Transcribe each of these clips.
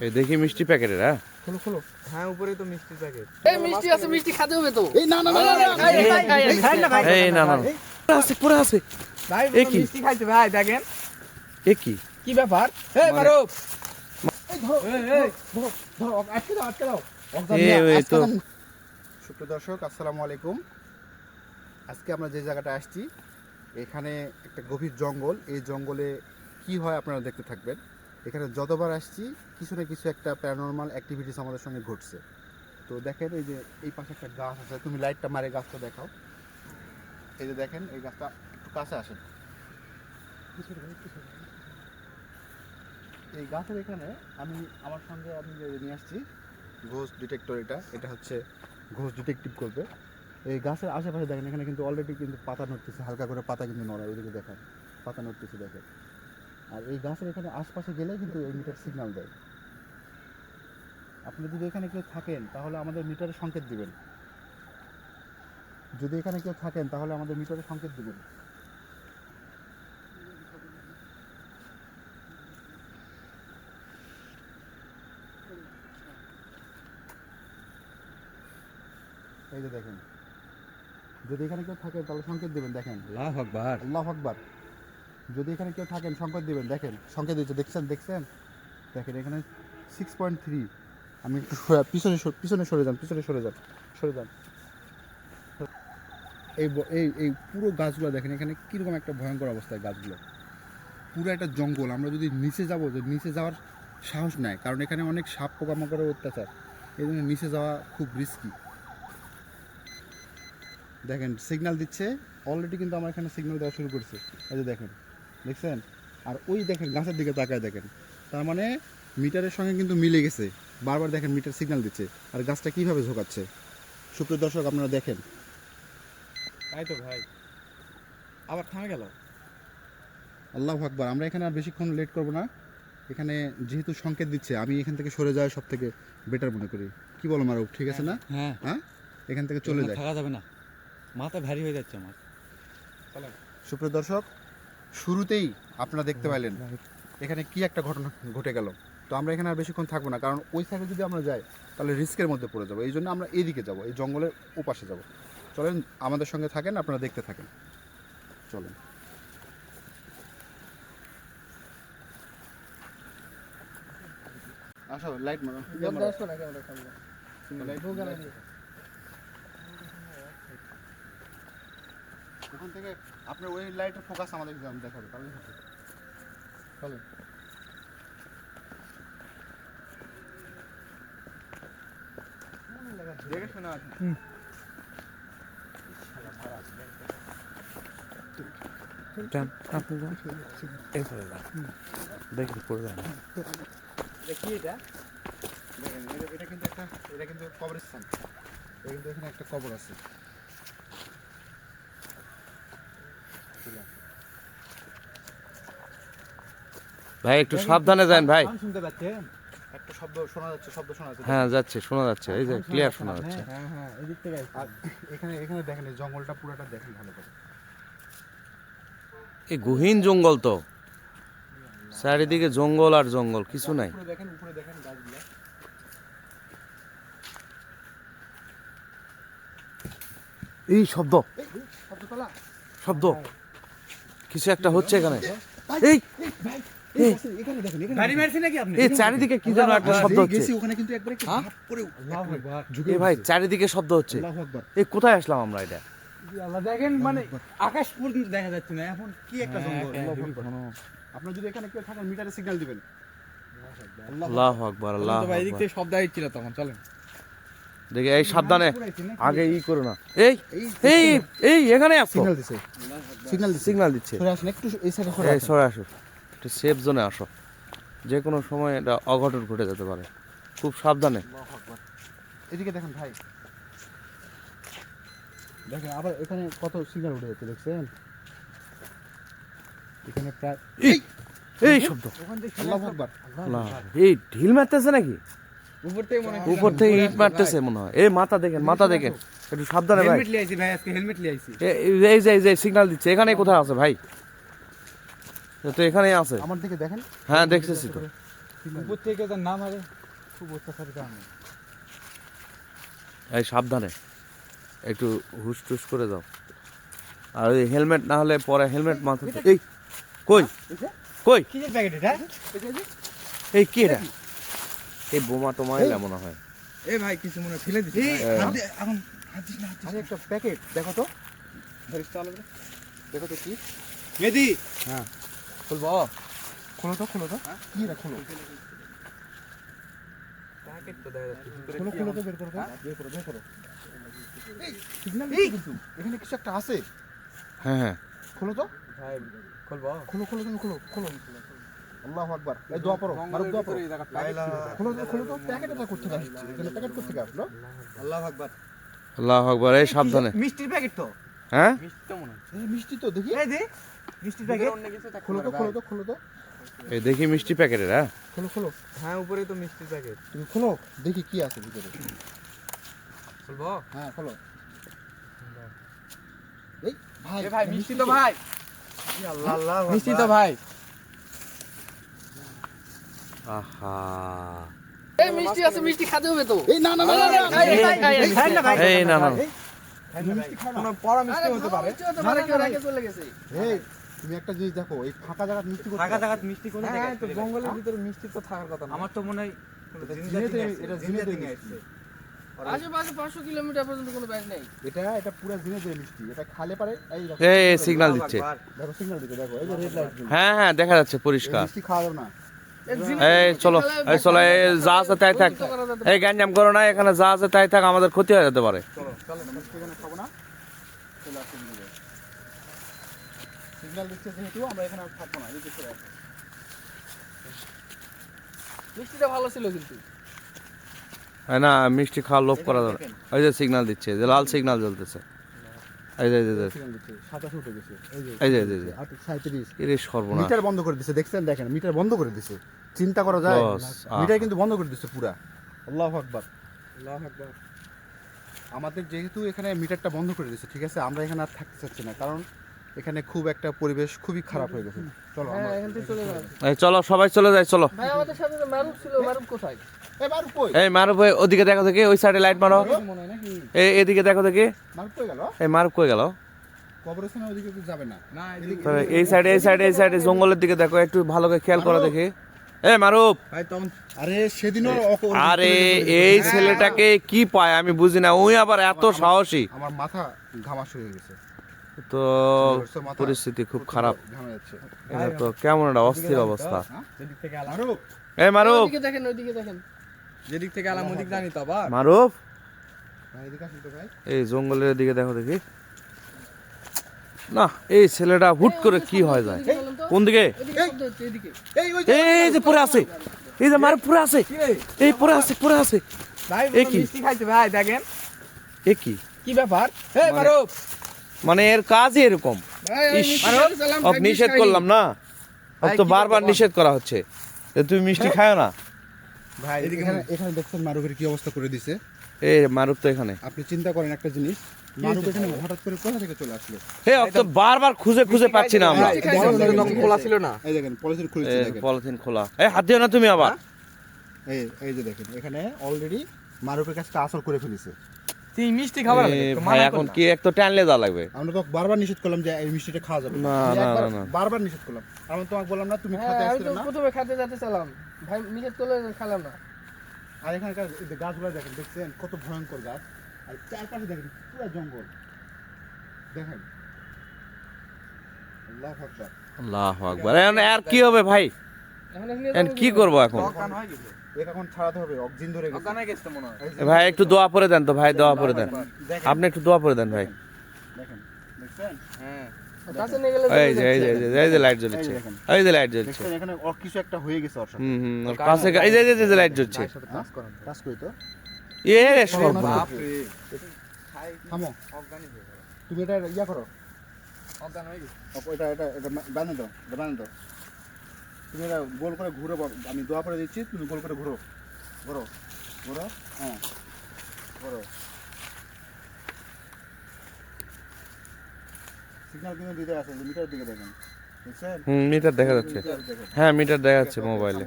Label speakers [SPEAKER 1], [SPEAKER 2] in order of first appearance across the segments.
[SPEAKER 1] এই দেখি মিষ্টি প্যাকেটের। হ্যাঁ
[SPEAKER 2] খোলো খোলো। হ্যাঁ উপরে তো মিষ্টির প্যাকেট।
[SPEAKER 3] এই মিষ্টি আছে, মিষ্টি খেতে হবে তো।
[SPEAKER 2] এই না না না না
[SPEAKER 1] এই না না পরে আছে
[SPEAKER 2] ভাই
[SPEAKER 1] এ কি?
[SPEAKER 2] মিষ্টি খাইছে ভাই দেখেন
[SPEAKER 1] এ কি?
[SPEAKER 2] কি ব্যাপার। এই মারো এই ধরো এই ধরো ধরো আটকে দাও আটকে দাও।
[SPEAKER 1] এই তো
[SPEAKER 4] সুপ্রিয় দর্শক আসসালামু আলাইকুম। আজকে আমরা যে জায়গাটা আসছি এখানে একটা গভীর জঙ্গল। এই জঙ্গলে কি হয় আপনারা দেখতে থাকবেন। এখানে যতবার আসছি কিছু না কিছু একটা প্যারানরমাল অ্যাক্টিভিটিস আমাদের সঙ্গে ঘটছে। তো দেখেন এই যে এই পাশে একটা গাছ আছে, তুমি লাইটটা মারে গাছটা দেখাও। এই যে দেখেন এই গাছটা একটু কাছে আসেন। এই গাছের এখানে আমি আমার সঙ্গে আমি যে নিয়ে আসছি ঘোস্ট ডিটেক্টর। এটা হচ্ছে ঘোস্ট ডিটেকটিভ করবে। এই গাছের আশেপাশে দেখেন এখানে কিন্তু অলরেডি কিন্তু পাতা নড়তেছে, হালকা করে পাতা কিন্তু নড়ে, ওইদিকে দেখেন পাতা নড়তেছে দেখেন। আর এই গাছের এখানে আশপাশে গেলে কিন্তু এই মিটার সিগন্যাল দেয়। আপনি যদি এখানে কেউ থাকেন তাহলে আমাদের মিটারে সংকেত দিবেন। যদি এখানে কেউ থাকেন তাহলে আমাদের মিটারে সংকেত দিবেন। এই যে দেখেন যদি এখানে কেউ থাকেন তাহলে সংকেত দিবেন। দেখেন
[SPEAKER 2] আল্লাহু আকবার।
[SPEAKER 4] আল্লাহু আকবার। যদি এখানে কেউ থাকেন সংকেত দিবেন। দেখেন সংকেত দিচ্ছে, দেখছেন দেখছেন দেখেন এখানে 6.3। আমি একটু পিছনে সরে যান, সরে যান। এই এই এই পুরো গাছগুলো দেখেন এখানে কীরকম একটা ভয়ঙ্কর অবস্থায় গাছগুলো। পুরো একটা জঙ্গল। আমরা যদি নিচে যাবো, যে নিচে যাওয়ার সাহস নাই, কারণ এখানে অনেক সাপ পোকামাকড়ের অত্যাচার। এই জন্য নিচে যাওয়া খুব রিস্কি। দেখেন সিগন্যাল দিচ্ছে অলরেডি, কিন্তু আমার এখানে সিগন্যাল দেওয়া শুরু করছে। এই যে দেখেন দেখছেন। আর ওই দেখেন গাছের দিকে তাকায় দেখেন, তার মানে মিটারের সঙ্গে কিন্তু মিলে গেছে। বারবার দেখেন মিটার সিগন্যাল দিচ্ছে আর গাছটা কীভাবে ঝোঁকাচ্ছে। সুপ্রিয় দর্শক আপনারা দেখেন।
[SPEAKER 2] তাই তো ভাই আবার থামে গেল।
[SPEAKER 4] আল্লাহু আকবার। আমরা এখানে আর বেশিক্ষণ লেট করব না। এখানে যেহেতু সংকেত দিচ্ছে আমি এখান থেকে সরে যাওয়া সব থেকে বেটার মনে করি। কি বলো মারুফ, ঠিক আছে না?
[SPEAKER 5] হ্যাঁ
[SPEAKER 4] হ্যাঁ এখান থেকে চলে যায়।
[SPEAKER 5] থাকা যাবে না, মাথা ভারী হয়ে যাচ্ছে আমার।
[SPEAKER 4] সুপ্রিয় দর্শক শুরুতেই আপনারা দেখতে পাইলেন এখানে কি একটা ঘটনা ঘটে গেল। তো আমরা এখানে আর বেশিক্ষণ থাকবো না, কারণ ওই সাইডে যদি আমরা যাই তাহলে রিস্কের মধ্যে পড়ে যাবো। এই জন্য আমরা এইদিকে যাব, এই জঙ্গলের ওপাশে যাব। চলেন আমাদের সঙ্গে থাকেন, আপনারা দেখতে থাকেন। চলেন। আসো লাইট মারো। ওখান থেকে আপনার ওই লাইটের ফোকাস আমাদের দেখাবে, তাহলে চলেন।
[SPEAKER 2] দেখে শোনা আছে।
[SPEAKER 1] দেখি পড়ে যান।
[SPEAKER 2] দেখি এটা
[SPEAKER 4] দেখেন এটা কিন্তু কবরস্থান। এটা কিন্তু এখানে একটা কবর আছে।
[SPEAKER 1] ভাই একটু সাবধানে যান ভাই।
[SPEAKER 2] শুনতে পাচ্ছেন?
[SPEAKER 4] একটা শব্দ শোনা যাচ্ছে।
[SPEAKER 1] হ্যাঁ যাচ্ছে, শোনা যাচ্ছে, এই যে ক্লিয়ার শোনা যাচ্ছে।
[SPEAKER 2] হ্যাঁ হ্যাঁ এদিক থেকে
[SPEAKER 4] আর এখানে এখানে দেখেন এই জঙ্গলটা পুরোটা দেখেন ভালো করে।
[SPEAKER 1] এই গহীন জঙ্গল তো, চারিদিকে জঙ্গল আর জঙ্গল, কিছু নাই।
[SPEAKER 4] উপরে দেখেন গাছগুলো।
[SPEAKER 1] এই শব্দ শব্দ কিছু একটা হচ্ছে এখানে। এই
[SPEAKER 4] এখানে দেখেন
[SPEAKER 2] গাড়ি মারছে নাকি আপনি?
[SPEAKER 1] এই চারিদিকে কি যেন একটা শব্দ হচ্ছে।
[SPEAKER 4] গেছি ওখানে কিন্তু একবারে কি ভাব পড়ে
[SPEAKER 2] আল্লাহু আকবার।
[SPEAKER 1] এই ভাই চারিদিকে শব্দ হচ্ছে।
[SPEAKER 4] আল্লাহু আকবার।
[SPEAKER 1] এই কোথায় আসলাম আমরা? এটা
[SPEAKER 2] আল্লাহ দেখেন মানে আকাশ পর্যন্ত দেখা যাচ্ছে না, এখন কি একটা জঙ্গল।
[SPEAKER 4] আপনারা যদি এখানে কেউ থাকেন মিটারে সিগন্যাল দিবেন।
[SPEAKER 1] আল্লাহু আকবার, আল্লাহু
[SPEAKER 2] তো ভাই এদিক
[SPEAKER 1] আকবার।
[SPEAKER 2] থেকে শব্দ আসছিল তখন। চলেন
[SPEAKER 1] দেখি এই সাবধানে, আগে ই করো না। এই এই এই এখানে আসো,
[SPEAKER 4] সিগন্যাল দিছে।
[SPEAKER 1] সিগন্যাল দিচ্ছে।
[SPEAKER 4] সরে আসেন একটু, এই সাইডে সরে
[SPEAKER 1] এই
[SPEAKER 4] আসেন।
[SPEAKER 1] সরে আসো, একটু সেফ জোনে আসো। যে কোনো সময় এটা অঘটন ঘটে যেতে পারে, খুব সাবধানে।
[SPEAKER 4] আল্লাহু আকবার। এদিকে দেখেন ভাই, দেখেন আবার এখানে কত সিগন্যাল উঠে যাচ্ছে, দেখছেন? এখানে প্রায়
[SPEAKER 1] এই শব্দ,
[SPEAKER 4] আল্লাহু আকবার।
[SPEAKER 1] আল্লাহ, এই ঢিল মারতেছে নাকি?
[SPEAKER 2] উপর থেকে মনে হয়
[SPEAKER 1] উপর থেকে ইট মারতেছে মনে হয়। এই মাথা দেখেন, মাথা দেখেন, একটু সাবধানে ভাই।
[SPEAKER 2] হেলমেট লিয়ে আইছি ভাই, আজকে হেলমেট লিয়ে আইছি।
[SPEAKER 1] এই যে সিগন্যাল দিচ্ছে, এখানে কোথায় আছে ভাই? তো এখানেই আছে।
[SPEAKER 4] আমার দিকে দেখেন।
[SPEAKER 1] হ্যাঁ দেখতেছি তো।
[SPEAKER 5] উপর থেকে তার নাম আরে খুব অত্যাচারিত আমি।
[SPEAKER 1] এই সাবধানে একটু হুশ টুস করে দাও। আর ওই হেলমেট না হলে পরে হেলমেট মাথাতে এই কই কই
[SPEAKER 5] কিসের প্যাকেট এটা?
[SPEAKER 1] এই কি এটা? এই বোমা টোমা এলে মনে হয়।
[SPEAKER 2] এ ভাই কিছু মনে হয় ফেলে দিচ্ছি
[SPEAKER 5] এখন হাত দিস না।
[SPEAKER 4] আরে একটা প্যাকেট দেখো তো, দেখো তো কি
[SPEAKER 5] মেদি
[SPEAKER 2] খুলবো
[SPEAKER 4] খোলো তো কি এটা খোলো
[SPEAKER 2] প্যাকেট তো দেখা যাচ্ছে
[SPEAKER 4] খোলো তো বের করো এই সিগন্যাল কিন্তু এখানে কিছু একটা আছে।
[SPEAKER 1] হ্যাঁ হ্যাঁ
[SPEAKER 4] খোলো তো,
[SPEAKER 2] ভাই খুলবো
[SPEAKER 4] খোলো তুমি খোলো আল্লাহু আকবার। এই দোয়া পড়ো, মারুফ দোয়া পড়ো। খোলো তো প্যাকেটটা করতে আসছে, এখানে প্যাকেট করতে আসলো।
[SPEAKER 5] আল্লাহু আকবার।
[SPEAKER 1] আল্লাহু আকবার। এই সাবধানে।
[SPEAKER 5] মিষ্টির প্যাকেট তো।
[SPEAKER 1] হ্যাঁ
[SPEAKER 2] মিষ্টি তো মনে হয়
[SPEAKER 4] এই মিষ্টি তো দেখি,
[SPEAKER 5] এই দে মিষ্টির প্যাকেট।
[SPEAKER 2] অন্য কিছু থাকতে
[SPEAKER 4] খোলো
[SPEAKER 2] পারে
[SPEAKER 4] তো
[SPEAKER 2] ভাই।
[SPEAKER 4] খোলো তো
[SPEAKER 1] এই দেখি মিষ্টি প্যাকেটের। হ্যাঁ
[SPEAKER 4] খোলো
[SPEAKER 2] হ্যাঁ উপরে তো মিষ্টির প্যাকেট
[SPEAKER 4] তুমি খোলো দেখি কি আছে ভিতরে।
[SPEAKER 2] খুলবো
[SPEAKER 4] হ্যাঁ খোলো। এই ভাই
[SPEAKER 2] এ ভাই মিষ্টি তো ভাই
[SPEAKER 5] আল্লাহ আল্লাহ
[SPEAKER 2] মিষ্টি তো ভাই
[SPEAKER 1] আহা
[SPEAKER 3] এই মিষ্টি আছে মিষ্টি খাতে হবে তো
[SPEAKER 4] এই না
[SPEAKER 1] এই না না
[SPEAKER 4] মিষ্টি খাও না।
[SPEAKER 2] কোনো পড়া মিষ্টি হতে পারে
[SPEAKER 3] মিষ্টি হতে পারে কেউ রেখে চলে গেছে
[SPEAKER 4] এই তুমি একটা জিনিস দেখো, এই ফাঁকা জায়গা মিষ্টি করতে
[SPEAKER 5] টাকা টাকা মিষ্টি কোন
[SPEAKER 2] হ্যাঁ
[SPEAKER 5] থেকে
[SPEAKER 2] হ্যাঁ, তো
[SPEAKER 5] আসছে?
[SPEAKER 2] জঙ্গলের ভিতরে মিষ্টি তো থাকার কথা না
[SPEAKER 5] আমার তো মনে হয়
[SPEAKER 4] এটা জিনে থেকে
[SPEAKER 5] আসছে।
[SPEAKER 3] আশেপাশে 500 কিলোমিটার পর্যন্ত কোনো ব্যাগ নেই
[SPEAKER 4] এটা পুরো জিনে মিষ্টি, এটা খালে পারে। এই দেখো,
[SPEAKER 1] এই সিগন্যাল দিচ্ছে।
[SPEAKER 4] দেখো সিগন্যাল দিতে দেখো, এই যে রেড লাইট।
[SPEAKER 1] হ্যাঁ হ্যাঁ দেখা যাচ্ছে পরিষ্কার।
[SPEAKER 4] মিষ্টি খাওয়া যাবে না।
[SPEAKER 1] এই চলো এই চলো, এই যা আছে তাই থাক। এই গ্যাঞ্জাম করো না, এখানে যা আছে তাই থাক, আমাদের ক্ষতি হয়ে যেতে পারে।
[SPEAKER 4] এখানে খাবো না, চলে আসো এদিকে। সিগন্যাল দিচ্ছে যেহেতু আমরা এখানে আর থাকবো না, এদিকে চলে আসো।
[SPEAKER 3] মিষ্টিটা ভালো ছিল কিন্তু
[SPEAKER 1] হ্যাঁ না, মিষ্টি খাওয়ার লোভ করা যাবে না। ওই যে সিগন্যাল দিচ্ছে, যে লাল সিগন্যাল জ্বলতেছে। এই যে
[SPEAKER 4] সিগন্যাল দিচ্ছে 27 উঠে গেছে, এই যে
[SPEAKER 1] এই যে এই যে
[SPEAKER 4] 37।
[SPEAKER 1] এরে সর্বনাশ।
[SPEAKER 4] মিটার বন্ধ করে দিছে, দেখছেন? দেখেন মিটার বন্ধ করে দিছে, চিন্তা করা যায়?
[SPEAKER 1] বস,
[SPEAKER 4] মিটার কিন্তু বন্ধ করে দিছে পুরা। আল্লাহু আকবার।
[SPEAKER 2] আল্লাহু আকবার
[SPEAKER 4] আমাদের যেহেতু এখানে মিটারটা বন্ধ করে দিছে, ঠিক আছে, আমরা এখানে আর থাকতে চাচ্ছি না, কারণ এখানে খুব একটা পরিবেশ খুবই খারাপ হয়ে গেছে। চলো
[SPEAKER 3] হ্যাঁ
[SPEAKER 4] আমরা
[SPEAKER 3] এখান থেকে চলে যাও
[SPEAKER 1] এই চলো সবাই চলে যাই, চলো।
[SPEAKER 3] ভাই আমাদের সাথে তো মারুফ ছিল মারুফ কোথায়
[SPEAKER 4] এবার কই
[SPEAKER 1] এই মারুফ ভাই ওদিকে দেখো দেখি, ওই সাইডে লাইট মারো।
[SPEAKER 2] মনে হয় নাকি
[SPEAKER 1] এই এদিকে দেখো দেখি,
[SPEAKER 4] মার কই গেল?
[SPEAKER 1] এই মারুফ কই গেল?
[SPEAKER 4] কবরস্থানের ওদিকে তো যাবে না।
[SPEAKER 2] না এদিকে
[SPEAKER 1] তবে এই সাইডে জঙ্গলের দিকে দেখো, একটু ভালো করে খেয়াল করো দেখি। এই মারুফ,
[SPEAKER 2] ভাই তখন
[SPEAKER 4] আরে সেদিনও
[SPEAKER 1] আরে এই ছেলেটাকে কি পায় আমি বুঝি না, ওই আবার এত সাহসী।
[SPEAKER 4] আমার মাথা ঘামাস হয়ে গেছে,
[SPEAKER 1] তো পরিস্থিতি খুব খারাপ।
[SPEAKER 4] ঘামে যাচ্ছে।
[SPEAKER 1] এটা তো কেমন একটা অস্থির অবস্থা।
[SPEAKER 2] যেদিক থেকে আলাম
[SPEAKER 4] মারুফ,
[SPEAKER 1] এই মারুফ,
[SPEAKER 3] ওইদিকে দেখেন
[SPEAKER 2] যেদিক থেকে আলাম ওদিক জানি তো আবার
[SPEAKER 1] মারুফ,
[SPEAKER 4] ভাই এদিকে আসুন তো ভাই।
[SPEAKER 1] এই জঙ্গলের দিকে দেখো দেখি। না এই ছেলেটা হুট করে কি হয়ে যায়? কোন দিকে?
[SPEAKER 3] ওইদিকে শব্দ হচ্ছে এদিকে
[SPEAKER 1] এই যে পড়ে আছে, এই যে মারুফ পড়ে আছে,
[SPEAKER 2] কি রে
[SPEAKER 1] এই পড়ে আছে।
[SPEAKER 2] ভাই
[SPEAKER 1] এ কি?
[SPEAKER 2] মিষ্টি খাইছে ভাই দেখেন
[SPEAKER 1] এ কি
[SPEAKER 2] কি ব্যাপার এই মারুফ
[SPEAKER 1] মানে এর কাজই এরকম।
[SPEAKER 3] ভাই আমি
[SPEAKER 1] ইস,
[SPEAKER 3] মিষ্টি খেতে চাইলাম,
[SPEAKER 1] ওকে
[SPEAKER 3] ভাই
[SPEAKER 1] নিষেধ
[SPEAKER 3] মিষ্টি
[SPEAKER 1] করলাম না, ওকে
[SPEAKER 2] ভাই,
[SPEAKER 1] তো
[SPEAKER 2] কি
[SPEAKER 1] বারবার
[SPEAKER 2] করবো?
[SPEAKER 1] নিষেধ করা হচ্ছে যে তুমি মিষ্টি খাও না।
[SPEAKER 4] ভাই এখানে এখানে দেখছেন মারুফের কি অবস্থা করে দিছে।
[SPEAKER 1] এই মারুফ তো এখানে,
[SPEAKER 4] আপনি চিন্তা করেন একটা জিনিস, মারুফ এখানে হঠাৎ করে কোথা থেকে চলে আসলো?
[SPEAKER 1] হে ওকে তো বারবার খুঁজে পাচ্ছি না আমরা।
[SPEAKER 2] মিষ্টি খাইছে তখন খোলা ছিল না
[SPEAKER 4] এই দেখেন পলিথিন খুলেছে, দেখেন
[SPEAKER 1] পলিথিন খোলা। এই হাত দিও না তুমি আবার।
[SPEAKER 4] এই এই যে দেখেন এখানে অলরেডি মারুফের কাছে আসর করে ফেলেছে।
[SPEAKER 2] তুই মিষ্টি খাবার
[SPEAKER 1] এ ভাই এখন কি এক তো টানলে যা লাগবে।
[SPEAKER 4] আমরা তো বারবার নিষেধ করলাম যে এই মিষ্টিটা খাওয়া যাবে
[SPEAKER 1] না,
[SPEAKER 4] তুমি
[SPEAKER 1] না,
[SPEAKER 4] একবার
[SPEAKER 1] না, না।
[SPEAKER 4] বারবার নিষেধ করলাম, আমি তোমাকে বললাম না তুমি
[SPEAKER 3] হ্যাঁ
[SPEAKER 4] খেতে
[SPEAKER 3] আমি
[SPEAKER 4] আসছিলে
[SPEAKER 3] তো
[SPEAKER 4] না।
[SPEAKER 3] প্রথমে খেতে যেতে চাইলাম ভাই নিষেধ করলে খেলাম না
[SPEAKER 4] আর এখানকার এই যে গাছগুলো দেখেন, দেখছেন কত ভয়ঙ্কর গাছ, আর চারপাশে দেখেন পুরো জঙ্গল দেখেন। আল্লাহু আকবার।
[SPEAKER 1] আল্লাহু আকবার। এখন আর কি হবে ভাই?
[SPEAKER 3] এখন এখানে
[SPEAKER 1] এখন কি করব এখন?
[SPEAKER 2] অজ্ঞান হয়ে গেছে
[SPEAKER 4] এখন ছাড়াতে হবে, অক্সিজেন ধরে গেছে।
[SPEAKER 2] অজ্ঞান হয়ে গেছে তো মনে হয়
[SPEAKER 4] এই যে
[SPEAKER 1] এ ভাই একটু দোয়া পড়ে দেন তো ভাই, দোয়া পড়ে দেন।
[SPEAKER 4] দেখেন,
[SPEAKER 1] আপনি একটু দোয়া পড়ে দেন ভাই।
[SPEAKER 4] দেখেন দেখছেন
[SPEAKER 2] হ্যাঁ
[SPEAKER 3] কাছে নিয়ে গেলে
[SPEAKER 1] এই যে লাইট জ্বলছে, এই যে লাইট জ্বলছে।
[SPEAKER 4] দেখছেন এখানে ওর কিছু একটা হয়ে গেছে ওর সাথে।
[SPEAKER 1] ওর কাছে এই যে লাইট জ্বলছে।
[SPEAKER 2] কাজ করেন
[SPEAKER 4] কাজ করি তো
[SPEAKER 1] এ সর্বনাশ।
[SPEAKER 2] বাপ রে
[SPEAKER 4] থামো,
[SPEAKER 2] অজ্ঞানই হয়ে গেল
[SPEAKER 4] তুমি এটা ইয়া করো,
[SPEAKER 2] অজ্ঞান হয়ে গেছে
[SPEAKER 4] এটা এটা এটা বানিয়ে দাও, এটা বানিয়ে দাও। তুমি এটা গোল করে ঘুরো, আমি দোয়া করে দিচ্ছি, তুমি গোল করে ঘুরো ঘুরো ঘুরো, হ্যাঁ ঘুরো। সিগন্যাল কিন্তু দিতে আছে, মিটার দিকে দেখেন, দেখছেন?
[SPEAKER 1] মিটার দেখা যাচ্ছে।
[SPEAKER 4] মিটার দেখেন।
[SPEAKER 1] হ্যাঁ মিটার দেখা যাচ্ছে মোবাইলে।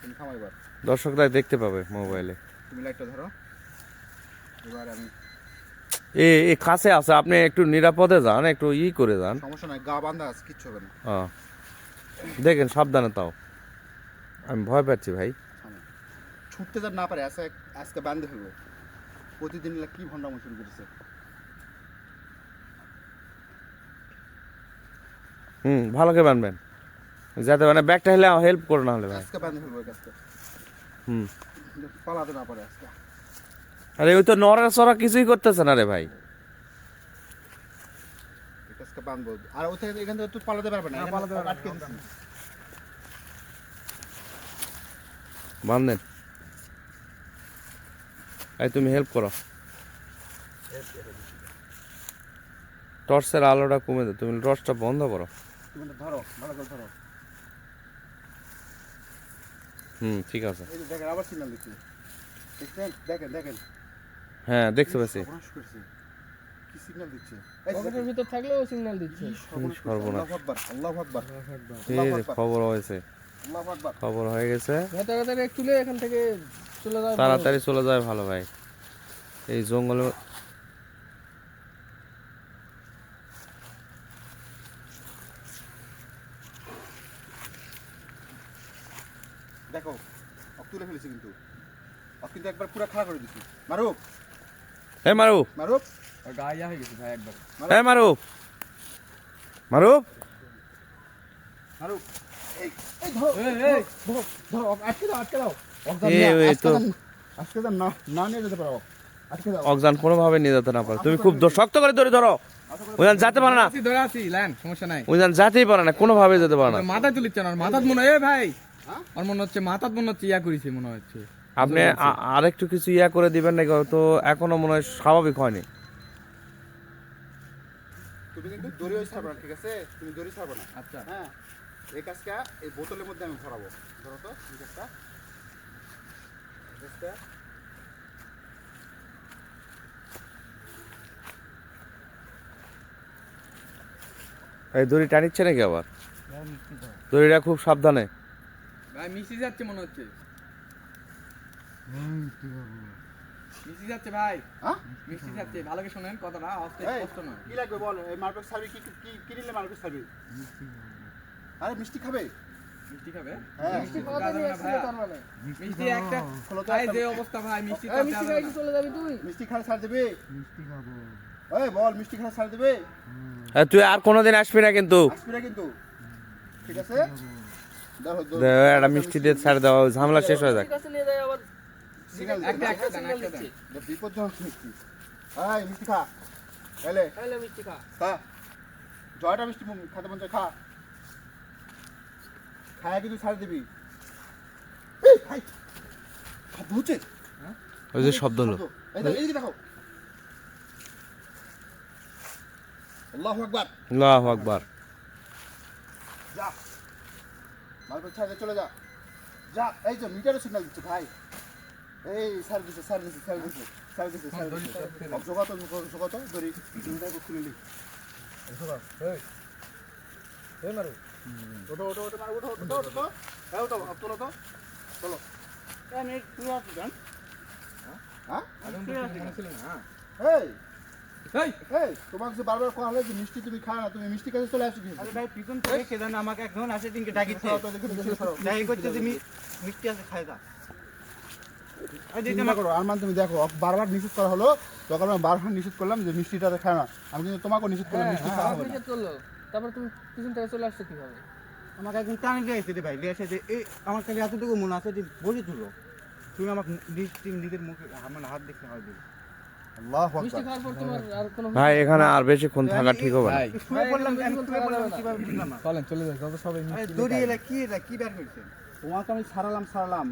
[SPEAKER 4] তুমি থামো এবার,
[SPEAKER 1] দর্শকরা দেখতে পাবে মোবাইলে।
[SPEAKER 4] তুমি লাইটটা ধরো। এবার আমি,
[SPEAKER 1] এ কাছে আছে, আপনি একটু নিরাপদে যান, একটু করে যান।
[SPEAKER 4] সমস্যা নাই, গা বান্ধা আছে, কিচ্ছু হবে না।
[SPEAKER 1] হ্যাঁ দেখেন সাবধানে তাও, আমি ভয় পাচ্ছি ভাই।
[SPEAKER 4] থামো। ছুটতে যার না পারে আজকে বান্ধে ফেলবো। প্রতিদিন এলা কি ভণ্ডামো শুরু করেছে।
[SPEAKER 1] ভালো করে বানবেন, যাতে মানে ব্যাগটা হেলে হেল্প করো না হলে ভাই।
[SPEAKER 4] আজকে বান্ধে ফেলবো এই কাজটা,
[SPEAKER 1] হুম
[SPEAKER 4] পালাতে না পারে আজকে।
[SPEAKER 1] আরে ওই তো নড়াচড়া কিছুই করতেছে না রে ভাই।
[SPEAKER 4] এই কাজটা বাঁধবো, আর ওখানে এখান থেকে তুই পালাতে পারবে না,
[SPEAKER 5] পালাতে পারবে না,
[SPEAKER 4] আটকে দিচ্ছি।
[SPEAKER 1] বান্ধেন, এই তুমি হেল্প করো। টর্চের আলোটা কমে দাও, তুমি টর্চটা বন্ধ করো।
[SPEAKER 4] তুমি এটা ধরো, ভালো করে ধরো।
[SPEAKER 1] ঠিক আছে।
[SPEAKER 4] এই যে দেখেন আবার সিগন্যাল দিচ্ছি, দেখছেন? দেখেন দেখেন,
[SPEAKER 1] হ্যাঁ দেখতে পাচ্ছি।
[SPEAKER 4] সর্বনাশ করছে। কি সিগন্যাল দিচ্ছে? এই যে
[SPEAKER 3] পকেটের ভিতর থাকলেও সিগন্যাল দিচ্ছে।
[SPEAKER 4] কি সর্বনাশ করছে।
[SPEAKER 1] সর্বনাশ।
[SPEAKER 4] আল্লাহু আকবার, আল্লাহু আকবার,
[SPEAKER 1] এই যে খবর হয়েছে,
[SPEAKER 4] আল্লাহু আকবার।
[SPEAKER 1] খবর হয়ে গেছে।
[SPEAKER 3] তাড়াতাড়ি তুলে এখান থেকে চলে যাও।
[SPEAKER 1] তাড়াতাড়ি চলে যায় ভালো ভাই, এই জঙ্গলে।
[SPEAKER 4] দেখো, তুলে ফেলেছি কিন্তু, কিন্তু একবার পুরো খাড়া করে দিছি। মারুফ,
[SPEAKER 1] হে মারুফ,
[SPEAKER 4] মারুফ,
[SPEAKER 2] গায়ে হয়ে গেছে ভাই একবার।
[SPEAKER 1] হে মারুফ, মারুফ।
[SPEAKER 4] মারুফ। এই
[SPEAKER 2] এই ধরো, ধরো, ধরো, আটকে দাও, আটকে দাও।
[SPEAKER 1] এই তো
[SPEAKER 4] আজকে তো না নিয়ে যেতে পারো, আটকে দাও।
[SPEAKER 1] অক্সান কোনোভাবে নিয়ে যেতে না পারে, তুমি খুব শক্ত করে ধরে ধরো। ওইখান যেতে পারে না,
[SPEAKER 2] ধরে আছি, লাইন, সমস্যা নাই।
[SPEAKER 1] ওইখান যেতেই পারে না, কোনোভাবে যেতে পারে না।
[SPEAKER 2] মাথায় তুলিচ্ছে না, মাথাত মনে হয়, এ ভাই, আমার মনে হচ্ছে মাথাত মনে হচ্ছে ইয়া করেছি মনে হচ্ছে।
[SPEAKER 1] আপনি আরেকটু কিছু করে দিবেন নাকি? তো এখনো মনে হয় স্বাভাবিক হয়নি।
[SPEAKER 4] তুমি কিন্তু দড়ি ওই ছাড়বে না, ঠিক আছে? তুমি দড়ি ছাড়বে না।
[SPEAKER 2] আচ্ছা,
[SPEAKER 4] হ্যাঁ, এই কাজটা এই বোতলের মধ্যে আমি ভরাবো। ধরো তো এই কাজটা, এই কাজটা।
[SPEAKER 1] এই দড়ি টানিচ্ছে নাকি আবার? দড়িটা খুব সাবধানে।
[SPEAKER 2] ভাই মিশে যাচ্ছে মনে হচ্ছে, মিশে যাচ্ছে ভাই,
[SPEAKER 4] হ্যাঁ?
[SPEAKER 2] মিশে যাচ্ছে। ভালো করে শোনেন কথাটা, অস্তে
[SPEAKER 4] এই,
[SPEAKER 2] স্পষ্ট নয়।
[SPEAKER 4] কি লাগবে বল? এই মার্কেট সার্ভি কি নিলে মার্কেট সার্ভি? আরে মিষ্টি খাবে?
[SPEAKER 2] মিষ্টি খাবে?
[SPEAKER 4] হ্যাঁ।
[SPEAKER 3] মিষ্টি খাওয়াতে নিয়ে আসছিল তার মানে।
[SPEAKER 2] মিষ্টি একটা
[SPEAKER 4] খোলো তো
[SPEAKER 2] ভাই,
[SPEAKER 4] একটা।
[SPEAKER 2] যে অবস্থা ভাই, মিষ্টি
[SPEAKER 3] এই মিষ্টি খাই চলে যাবি তুই?
[SPEAKER 4] মিষ্টি খাওয়া ছাড় দেবে? ওই বল, মিষ্টি খাওয়া ছাড় দেবে?
[SPEAKER 1] হ্যাঁ, তুই আর কোনোদিন আসবি না কিন্তু।
[SPEAKER 4] আসবি না কিন্তু, ঠিক আছে? ধরো,
[SPEAKER 1] একটা মিষ্টি দিয়ে ছাড় দেওয়া, ঝামেলা শেষ হয়ে যাক।
[SPEAKER 3] ঠিক আছে, নিয়ে যাই আবার।
[SPEAKER 4] সিগন্যাল
[SPEAKER 2] একটা
[SPEAKER 4] দে।
[SPEAKER 2] একটা দেন,
[SPEAKER 3] সিগন্যাল
[SPEAKER 2] একটা দেন।
[SPEAKER 3] দিচ্ছি।
[SPEAKER 4] এটা বিপজ্জনক মিষ্টি। এই মিষ্টি খা, এলে
[SPEAKER 3] তাহলে মিষ্টি খা।
[SPEAKER 4] খা। জয়টা মিষ্টি খেতে মন চায়, খা। খায়া কিন্তু ছাড় দিবি। এই ভাই, শব্দ হচ্ছে?
[SPEAKER 1] ওই যে শব্দ হলো।
[SPEAKER 4] এই দেখো, এইদিকে দেখো। আল্লাহু আকবার।
[SPEAKER 1] আল্লাহু আকবার।
[SPEAKER 4] যা, মালপত্র ছাড়ে চলে যা। যা, এই যে মিটারও সিগন্যাল দিচ্ছে ভাই। এই ছাড় দিছে, ছাড় দিছে, ছাড় দিছে, ছাড় দিছে, ছাড় দিছে। জোগাতো, জোগাতো, ধরি, দুটাকে খুলে নি।
[SPEAKER 2] এই মারু,
[SPEAKER 4] ওঠো, ওঠো, ওঠো, মার, ওঠো, ওঠো, ওঠো, ওঠো। এই ওঠো, তোলো তো, চলো। এই মিনিট, তুমি আসছো কেন? হ্যাঁ?
[SPEAKER 2] এখন তো মনে ছিল না।
[SPEAKER 4] এই,
[SPEAKER 2] এই,
[SPEAKER 4] এই, তোমাকে যে বারবার কোয়া হলো যে মিষ্টি তুমি খাও না, তুমি মিষ্টি খেতে চলে আসছো কি?
[SPEAKER 5] আরে ভাই পিছন থেকে কে জানে আমাকে একজন আসে দিনকে ডাকিচ্ছে।
[SPEAKER 4] সরাও তো, দেখি, দেখি, সরাও।
[SPEAKER 5] যাই করতে তুমি মিষ্টি আছে খাই দা। আরে দিদি
[SPEAKER 4] চিন্তা করো, আরমান তুমি দেখো, বারবার নিষেধ করা হলো, তখন আমি বারবার নিষেধ করলাম যে মিষ্টিটাতে খায় না। আমি কিন্তু তোমাকেও নিষেধ করলাম, মিষ্টি খাওয়া
[SPEAKER 3] আমার
[SPEAKER 4] হবে না।
[SPEAKER 3] নিষেধ করলো। তারপর তুমি পিছন থেকে চলে আসছো কিভাবে?
[SPEAKER 5] আমাকে একজন টানি দিয়ে আসছে রে ভাই, দিয়ে আসে যে এই আমার কাছে এতটুকু মনে আছে যে বসে তুলো। তুমি আমাকে নিজের মুখে মানে হাত দেখতে হয় দিবে।
[SPEAKER 4] আল্লাহু
[SPEAKER 3] মিষ্টি
[SPEAKER 4] আকবার।
[SPEAKER 3] খাওয়ার পর তোমার আর কোনো
[SPEAKER 1] ভাই এখানে আর বেশিক্ষণ থাকা ঠিক হবে না।
[SPEAKER 2] ভাই,
[SPEAKER 5] শুয়ে পড়লাম,
[SPEAKER 3] ভাই,
[SPEAKER 5] আমি
[SPEAKER 3] এরকম
[SPEAKER 5] শুয়ে পড়লাম,
[SPEAKER 3] থাকা যাবে না।
[SPEAKER 5] কিভাবে বুঝলাম না।
[SPEAKER 2] চলেন চলে যাই, যত সবাই
[SPEAKER 5] আরে
[SPEAKER 2] মিষ্টি
[SPEAKER 5] দড়ি
[SPEAKER 2] নিয়ে
[SPEAKER 5] এলা কি বের করছে?
[SPEAKER 4] তোমাকে আমি ছাড়লাম,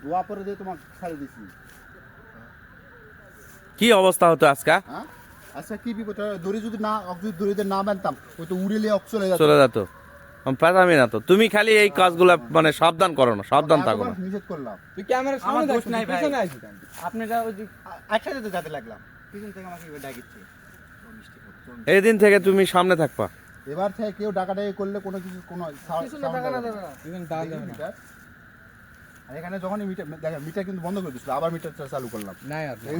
[SPEAKER 4] দোয়া পরে দিয়ে তোমাকে ছাড়ে দিছি।
[SPEAKER 1] কি অবস্থা হতো আজকে?
[SPEAKER 4] হ্যাঁ? আচ্ছা কি বিপদ, দড়ি যদি দড়িতে না বানতাম, ওই তো উড়ে লিয়ে চলে যেত।
[SPEAKER 1] চলে যেত, আমি পেতামই না তো। তুমি খালি এই কাজগুলো মানে সাবধান করো না, সাবধান থাকো না।
[SPEAKER 4] এতবার নিষেধ করলাম।
[SPEAKER 2] তুই ক্যামেরার সামনে
[SPEAKER 5] আমার দোষ
[SPEAKER 2] দেখছিস,
[SPEAKER 5] নাই ভাই।
[SPEAKER 2] পিছনে আছিস কেন?
[SPEAKER 5] আপনারা ওই যে একসাথে তো যেতে লাগলাম, পিছন থেকে আমাকে এবার ডাকিচ্ছে।
[SPEAKER 1] এই দিন থেকে তুমি সামনে থাকবা।
[SPEAKER 4] এবার থেকে কেউ ডাকাডাকি করলে কোনো কিছু কোনো
[SPEAKER 3] পিছনে টাকা না দেবে না।
[SPEAKER 2] পিছনে দাঁড়ান যাবে না।
[SPEAKER 4] আর এখানে যখনই মিটার দেখেন মিটার কিন্তু বন্ধ করে দিচ্ছিল, আবার মিটারটা চালু করলাম।
[SPEAKER 2] নাই আর
[SPEAKER 4] এই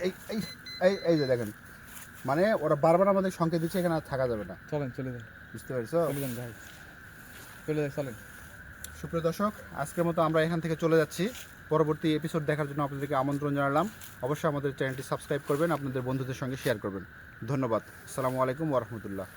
[SPEAKER 4] এই এই এই এই যে দেখেন, মানে ওরা বারবার আমাদের সংকেত দিচ্ছে এখানে আর থাকা যাবে না।
[SPEAKER 2] চলেন চলে যান,
[SPEAKER 4] বুঝতে পারছো?
[SPEAKER 2] চলে যান ভাই, চলে যান, চলেন।
[SPEAKER 4] সুপ্রিয় দর্শক, আজকের মতো আমরা এখান থেকে চলে যাচ্ছি। পরবর্তী এপিসোড দেখার জন্য আপনাদেরকে আমন্ত্রণ জানালাম। অবশ্যই আমাদের চ্যানেলটি সাবস্ক্রাইব করবেন, আপনাদের বন্ধুদের সঙ্গে শেয়ার করবেন। ধন্যবাদ। আসসালামু আলাইকুম ওয়া রাহমাতুল্লাহ।